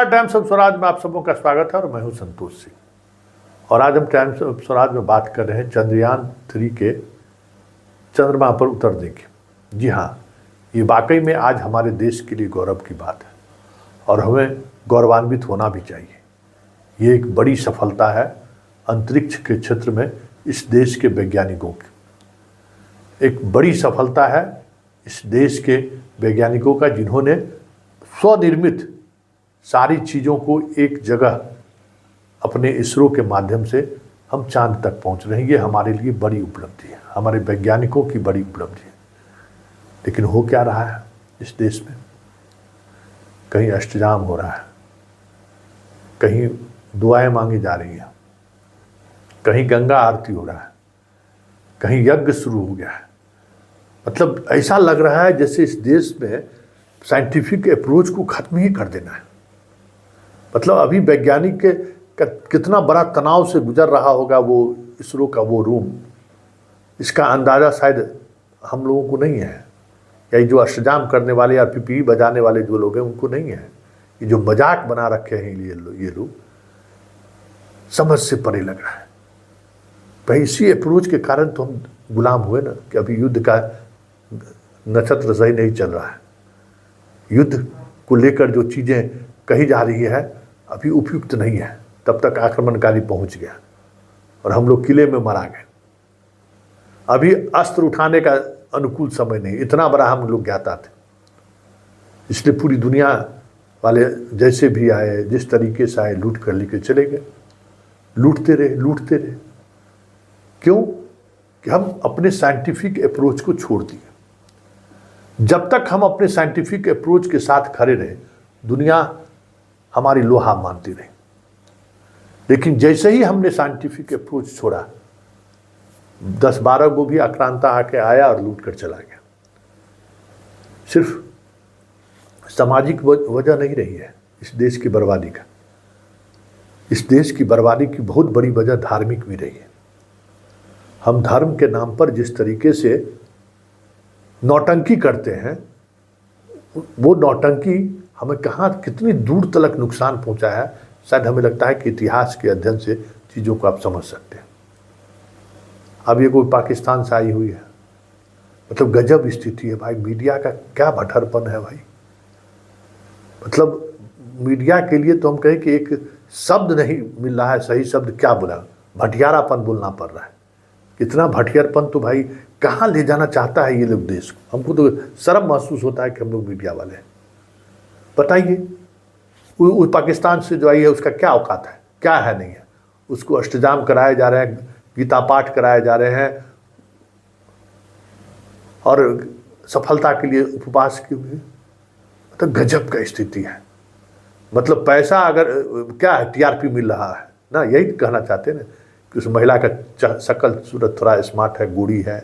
Times of Swaraj में आप सबों का स्वागत है और मैं हूं संतोष सिंह। और आज हम टाइम्स ऑफ स्वराज में बात कर रहे हैं चंद्रयान-3 के चंद्रमा पर उतरने की। जी हाँ, ये वाकई में आज हमारे देश के लिए गौरव की बात है और हमें गौरवान्वित होना भी चाहिए। ये एक बड़ी सफलता है अंतरिक्ष के क्षेत्र में इस देश के वैज्ञानिकों की। एक बड़ी सफलता है इस देश के वैज्ञानिकों का, जिन्होंने स्वनिर्मित सारी चीज़ों को एक जगह अपने इसरो के माध्यम से हम चांद तक पहुंच रहे हैं। ये हमारे लिए बड़ी उपलब्धि है, हमारे वैज्ञानिकों की बड़ी उपलब्धि है। लेकिन हो क्या रहा है इस देश में? कहीं अष्टजाम हो रहा है, कहीं दुआएं मांगी जा रही हैं, कहीं गंगा आरती हो रहा है, कहीं यज्ञ शुरू हो गया है। मतलब ऐसा लग रहा है जैसे इस देश में साइंटिफिक अप्रोच को खत्म ही कर देना है। मतलब अभी वैज्ञानिक का कितना बड़ा तनाव से गुजर रहा होगा वो इसरो का वो रूम, इसका अंदाज़ा शायद हम लोगों को नहीं है, या जो अष्टजाम करने वाले या पीपीई बजाने वाले जो लोग हैं उनको नहीं है। ये जो मजाक बना रखे हैं ये लोग, समझ से परे लग रहा है। भाई इसी अप्रोच के कारण तो हम गुलाम हुए ना, कि अभी युद्ध का नक्षत्र सही नहीं चल रहा है। युद्ध को लेकर जो चीज़ें कही जा रही है अभी उपयुक्त नहीं है। तब तक आक्रमणकारी पहुंच गया और हम लोग किले में मरा गए। अभी अस्त्र उठाने का अनुकूल समय नहीं, इतना बड़ा हम लोग ज्ञाता थे। इसलिए पूरी दुनिया वाले जैसे भी आए, जिस तरीके से आए, लूट कर लेके चले गए। लूटते रहे। क्यों? कि हम अपने साइंटिफिक अप्रोच को छोड़ दिए। जब तक हम अपने साइंटिफिक अप्रोच के साथ खड़े रहे, दुनिया हमारी लोहा मानती रही। लेकिन जैसे ही हमने साइंटिफिक अप्रोच छोड़ा, 10-12 को भी आक्रांता आके आया और लूट कर चला गया। सिर्फ सामाजिक वजह नहीं रही है इस देश की बर्बादी का। इस देश की बर्बादी की बहुत बड़ी वजह धार्मिक भी रही है। हम धर्म के नाम पर जिस तरीके से नौटंकी करते हैं, वो नौटंकी हमें कहाँ कितनी दूर तक नुकसान पहुंचा है, शायद हमें लगता है कि इतिहास के अध्ययन से चीज़ों को आप समझ सकते हैं। अब ये कोई पाकिस्तान से आई हुई है, मतलब गजब स्थिति है भाई। मीडिया का क्या भटरपन है भाई। मतलब मीडिया के लिए तो हम कहें कि एक शब्द नहीं मिल रहा है, सही शब्द क्या बोला, भटियारापन बोलना पड़ रहा है। इतना भटियारपन तो भाई कहाँ ले जाना चाहता है ये लोग देश को। हमको तो शर्म महसूस होता है कि हम लोग मीडिया वाले हैं। बताइए, उस पाकिस्तान से जो आई है उसका क्या औकात है, क्या है नहीं है। उसको अष्टजाम कराए जा रहे हैं, गीता पाठ कराए जा रहे हैं, और सफलता के लिए उपवास के लिए। मतलब गजब का स्थिति है। मतलब पैसा अगर क्या है, टीआरपी मिल रहा है ना, यही कहना चाहते हैं ना कि उस महिला का शक्ल सूरत थोड़ा स्मार्ट है, गोरी है।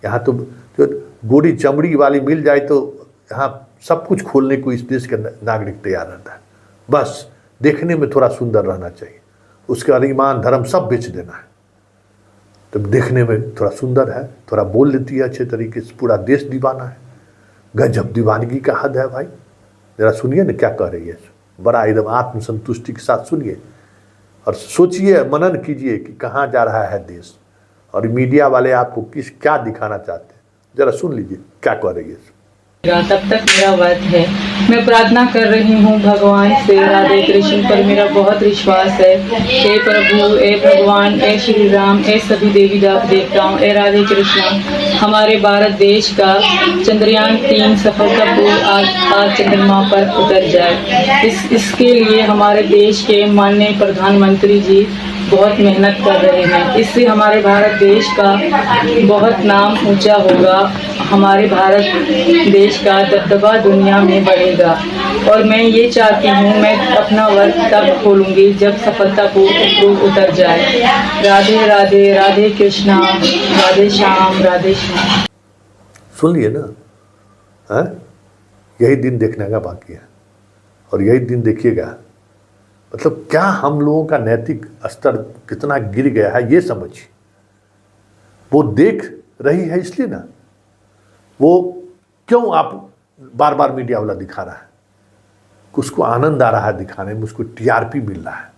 यहाँ तो जो गोरी चमड़ी वाली मिल जाए तो यहाँ सब कुछ खोलने को इस देश का नागरिक तैयार रहता है। बस देखने में थोड़ा सुंदर रहना चाहिए, उसके बाद ईमान धर्म सब बेच देना है। तो देखने में थोड़ा सुंदर है, थोड़ा बोल लेती है अच्छे तरीके से, पूरा देश दीवाना है। गजब दीवानगी का हद है भाई। जरा सुनिए ना क्या कह रही है, बड़ा एकदम आत्मसंतुष्टि के साथ सुनिए और सोचिए, मनन कीजिए कि कहाँ जा रहा है देश, और मीडिया वाले आपको क्या दिखाना चाहते हैं। जरा सुन लीजिए क्या कह रही है। तब तक मेरा व्रत है। मैं प्रार्थना कर रही हूँ भगवान से, राधे कृष्ण पर मेरा बहुत विश्वास है। हे प्रभु, हे भगवान, हे श्री राम, हे सभी देवी देवताओं, हे राधे कृष्ण, हमारे भारत देश का चंद्रयान-3 सफलतापूर्वक आज चंद्रमा पर उतर जाए। इसके लिए हमारे देश के माननीय प्रधानमंत्री जी बहुत मेहनत कर रहे हैं। इससे हमारे भारत देश का बहुत नाम ऊंचा होगा। हमारे भारत देश का दबदबा दुनिया में बढ़ेगा। और मैं ये चाहती हूँ, मैं अपना वर्क तब खोलूँगी जब सफलता को उतर जाए। राधे राधे, राधे कृष्णा, राधे श्याम, राधे श्याम। सुन लिए ना, है? यही दिन देखने का बाकी है और यही दिन देखिएगा। मतलब क्या हम लोगों का नैतिक स्तर कितना गिर गया है ये समझिए। वो देख रही है इसलिए ना, वो क्यों आप बार बार मीडिया वाला दिखा रहा है। उसको आनंद आ रहा है दिखाने में, उसको टीआरपी मिल रहा है।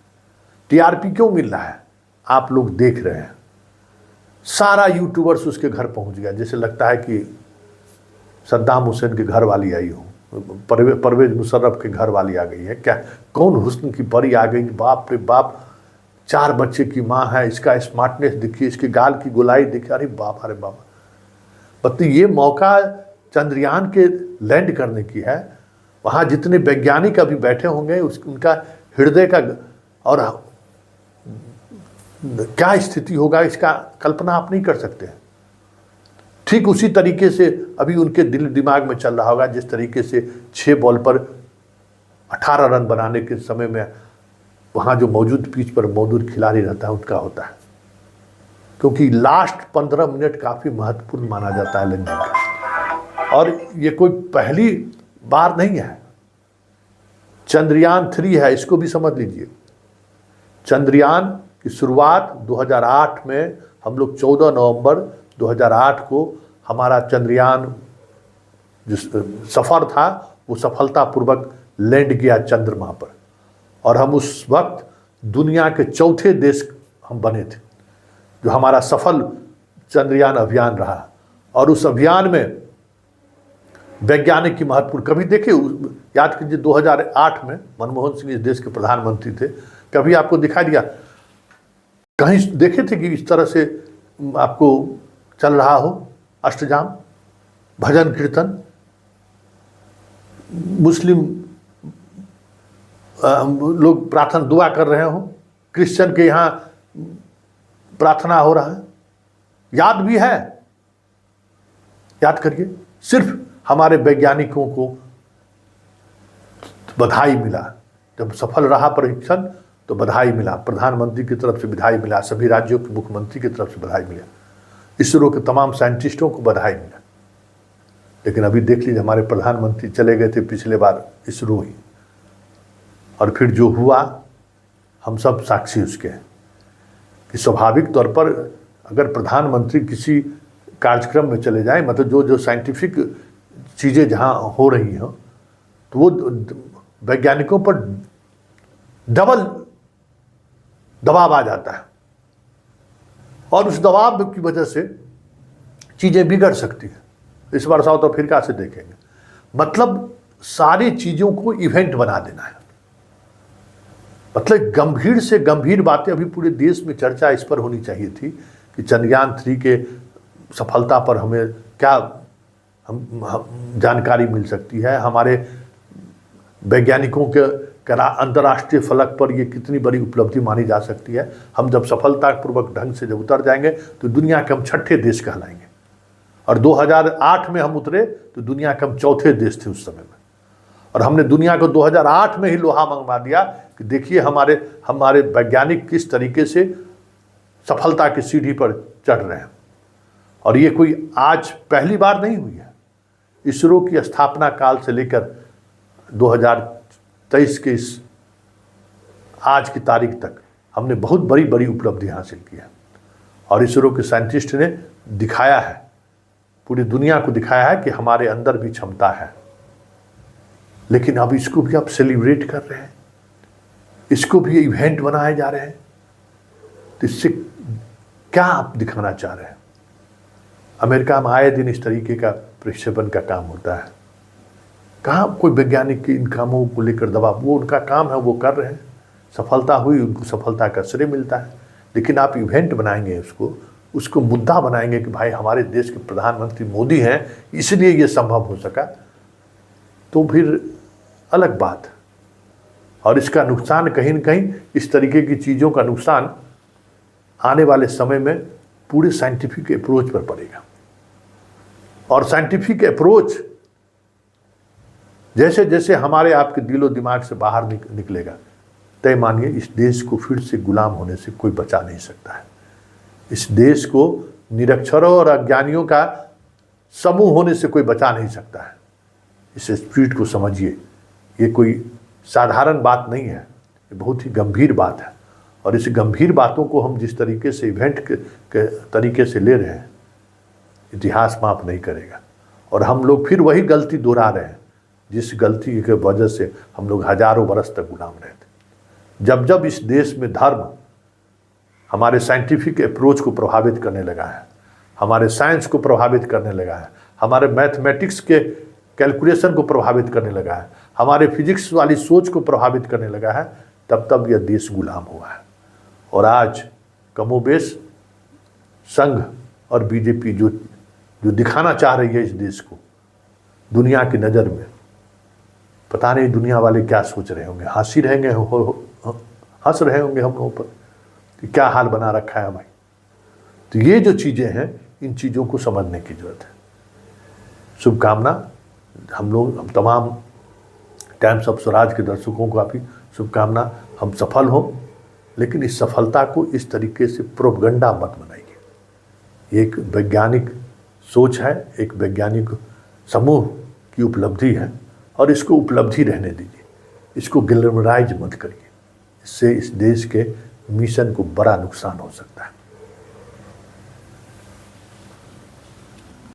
टीआरपी क्यों मिल रहा है? आप लोग देख रहे हैं, सारा यूट्यूबर्स उसके घर पहुंच गया, जैसे लगता है कि सद्दाम हुसैन के घर वाली आई हो, परवेज मुशर्रफ के घर वाली आ गई है क्या, कौन हुस्न की परी आ गई, बाप रे बाप, 4 बच्चे की माँ है, इसका स्मार्टनेस देखिए, इसके गाल की गोलाई देखिए, अरे बाप, अरे बाबा। मतलब ये मौका चंद्रयान के लैंड करने की है। वहाँ जितने वैज्ञानिक अभी बैठे होंगे उनका हृदय का और क्या स्थिति होगा इसका कल्पना आप नहीं कर सकते। ठीक उसी तरीके से अभी उनके दिल दिमाग में चल रहा होगा जिस तरीके से 6 बॉल पर 18 रन बनाने के समय में वहाँ जो मौजूद पिच पर मौजूद खिलाड़ी रहता है उसका होता है, क्योंकि लास्ट 15 मिनट काफ़ी महत्वपूर्ण माना जाता है लैंडिंग का। और ये कोई पहली बार नहीं है, चंद्रयान 3 है, इसको भी समझ लीजिए। चंद्रयान की शुरुआत 2008 में, हम लोग 14 नवंबर 2008 को हमारा चंद्रयान जो सफ़र था वो सफलतापूर्वक लैंड किया चंद्रमा पर, और हम उस वक्त दुनिया के चौथे देश हम बने थे जो हमारा सफल चंद्रयान अभियान रहा। और उस अभियान में वैज्ञानिक की महत्वपूर्ण, कभी देखिए याद कीजिए 2008 में मनमोहन सिंह इस देश के प्रधानमंत्री थे, कभी आपको दिखाई दिया कहीं देखे थे कि इस तरह से आपको चल रहा हो अष्टजाम, भजन कीर्तन, मुस्लिम लोग प्रार्थना दुआ कर रहे हो, क्रिश्चियन के यहाँ प्रार्थना हो रहा है, याद भी है, याद करिए। सिर्फ हमारे वैज्ञानिकों को बधाई मिला, जब सफल रहा परीक्षण तो बधाई मिला, प्रधानमंत्री की तरफ से बधाई मिला, सभी राज्यों के मुख्यमंत्री की तरफ से बधाई मिला, इसरो के तमाम साइंटिस्टों को बधाई मिला। लेकिन अभी देख लीजिए हमारे प्रधानमंत्री चले गए थे पिछले बार इसरो ही, और फिर जो हुआ हम सब साक्षी उसके हैं कि स्वाभाविक तौर पर अगर प्रधानमंत्री किसी कार्यक्रम में चले जाएं, मतलब जो जो साइंटिफिक चीज़ें जहाँ हो रही हों, तो वो वैज्ञानिकों पर डबल दबाव आ जाता है, और उस दबाव की वजह से चीज़ें बिगड़ सकती हैं। इस बार साउथ अफ्रीका से देखेंगे, मतलब सारी चीज़ों को इवेंट बना देना है। मतलब गंभीर से गंभीर बातें अभी पूरे देश में चर्चा इस पर होनी चाहिए थी कि चंद्रयान 3 के सफलता पर हमें क्या हम जानकारी मिल सकती है, हमारे वैज्ञानिकों के अंतर्राष्ट्रीय फलक पर ये कितनी बड़ी उपलब्धि मानी जा सकती है। हम जब सफलतापूर्वक ढंग से जब उतर जाएंगे तो दुनिया के हम 6ठे देश कहलाएंगे, और 2008 में हम उतरे तो दुनिया के हम 4थे देश थे उस समय में, और हमने दुनिया को 2008 में ही लोहा मंगवा दिया कि देखिए हमारे वैज्ञानिक किस तरीके से सफलता की सीढ़ी पर चढ़ रहे हैं। और ये कोई आज पहली बार नहीं हुई है, इसरो की स्थापना काल से लेकर 2023 के इस आज की तारीख तक हमने बहुत बड़ी बड़ी उपलब्धि हासिल की है, और इसरो के साइंटिस्ट ने दिखाया है, पूरी दुनिया को दिखाया है कि हमारे अंदर भी क्षमता है। लेकिन अब इसको भी आप सेलिब्रेट कर रहे हैं, इसको भी इवेंट बनाए जा रहे हैं, तो इससे क्या आप दिखाना चाह रहे हैं? अमेरिका में आए दिन इस तरीके का प्रक्षेपण का काम होता है, कहाँ कोई वैज्ञानिक के इन कामों को लेकर दबाव, वो उनका काम है, वो कर रहे हैं, सफलता हुई उनको सफलता का श्रेय मिलता है। लेकिन आप इवेंट बनाएंगे, उसको मुद्दा बनाएंगे कि भाई हमारे देश के प्रधानमंत्री मोदी हैं इसलिए ये संभव हो सका, तो फिर अलग बात। और इसका नुकसान कहीं न कहीं, इस तरीके की चीज़ों का नुकसान आने वाले समय में पूरे साइंटिफिक अप्रोच पर पड़ेगा। और साइंटिफिक अप्रोच जैसे जैसे हमारे आपके दिलो दिमाग से बाहर निकलेगा, तय मानिए इस देश को फिर से गुलाम होने से कोई बचा नहीं सकता है। इस देश को निरक्षरों और अज्ञानियों का समूह होने से कोई बचा नहीं सकता है। इस स्पिरिट को समझिए, ये कोई साधारण बात नहीं है, ये बहुत ही गंभीर बात है। और इस गंभीर बातों को हम जिस तरीके से इवेंट के तरीके से ले रहे हैं, इतिहास माफ नहीं करेगा। और हम लोग फिर वही गलती दोहरा रहे हैं जिस गलती की वजह से हम लोग हजारों बरस तक गुलाम रहे थे। जब जब इस देश में धर्म हमारे साइंटिफिक अप्रोच को प्रभावित करने लगा है, हमारे साइंस को प्रभावित करने लगा है, हमारे मैथमेटिक्स के कैलकुलेशन को प्रभावित करने लगा है, हमारे फिजिक्स वाली सोच को प्रभावित करने लगा है, तब तब यह देश गुलाम हुआ है। और आज कमोबेश संघ और बीजेपी जो दिखाना चाह रही है इस देश को दुनिया की नज़र में, पता नहीं दुनिया वाले क्या सोच रहे होंगे, हंसी रहेंगे, हंस रहे होंगे हम लोगों पर कि क्या हाल बना रखा है भाई। तो ये जो चीज़ें हैं, इन चीज़ों को समझने की जरूरत है। शुभकामना हम तमाम टाइम्स ऑफ स्वराज के दर्शकों को भी शुभकामना, हम सफल हों, लेकिन इस सफलता को इस तरीके से प्रोपगंडा मत बनाइए। एक वैज्ञानिक सोच है, एक वैज्ञानिक समूह की उपलब्धि है और इसको उपलब्धि रहने दीजिए, इसको ग्लैमराइज मत करिए। इससे इस देश के मिशन को बड़ा नुकसान हो सकता है।